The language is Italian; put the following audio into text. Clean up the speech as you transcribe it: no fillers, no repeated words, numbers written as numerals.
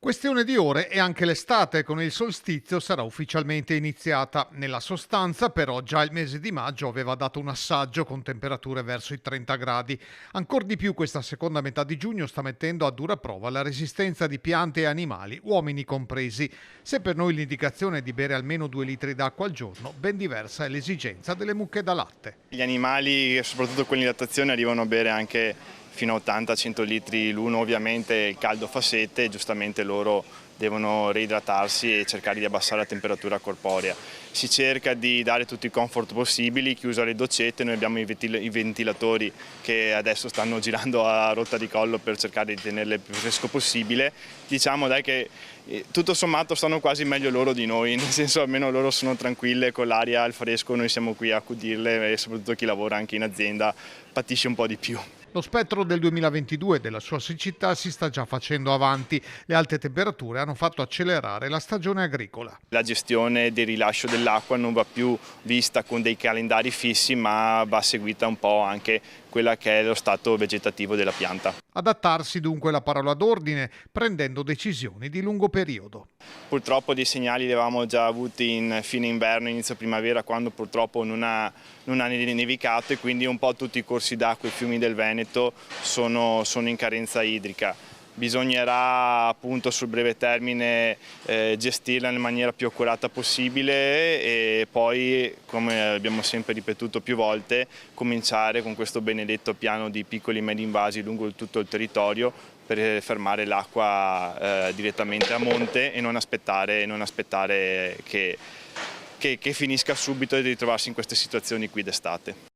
Questione di ore e anche l'estate con il solstizio sarà ufficialmente iniziata. Nella sostanza, però, già il mese di maggio aveva dato un assaggio con temperature verso i 30 gradi. Ancor di più questa seconda metà di giugno sta mettendo a dura prova la resistenza di piante e animali, uomini compresi. Se per noi l'indicazione è di bere almeno 2 litri d'acqua al giorno, ben diversa è l'esigenza delle mucche da latte. Gli animali, soprattutto quelli in lattazione, arrivano a bere anche fino a 80-100 litri l'uno. Ovviamente il caldo fa sete e giustamente loro devono reidratarsi e cercare di abbassare la temperatura corporea. Si cerca di dare tutti i comfort possibili, chi usa le doccette, noi abbiamo i ventilatori che adesso stanno girando a rotta di collo per cercare di tenerle il più fresco possibile. Diciamo dai che tutto sommato stanno quasi meglio loro di noi, nel senso almeno loro sono tranquille con l'aria al fresco, noi siamo qui a accudirle e soprattutto chi lavora anche in azienda patisce un po' di più. Lo spettro del 2022 e della sua siccità si sta già facendo avanti. Le alte temperature hanno fatto accelerare la stagione agricola. La gestione del rilascio dell'acqua non va più vista con dei calendari fissi, ma va seguita un po' anche quella che è lo stato vegetativo della pianta. Adattarsi dunque è la parola d'ordine, prendendo decisioni di lungo periodo. Purtroppo dei segnali li avevamo già avuti in fine inverno, inizio primavera, quando purtroppo non ha nevicato e quindi un po' tutti i corsi d'acqua e i fiumi del Veneto sono in carenza idrica. Bisognerà appunto sul breve termine gestirla nella maniera più accurata possibile e poi, come abbiamo sempre ripetuto più volte, cominciare con questo benedetto piano di piccoli e medi invasi lungo tutto il territorio per fermare l'acqua direttamente a monte e non aspettare che finisca subito e di ritrovarsi in queste situazioni qui d'estate.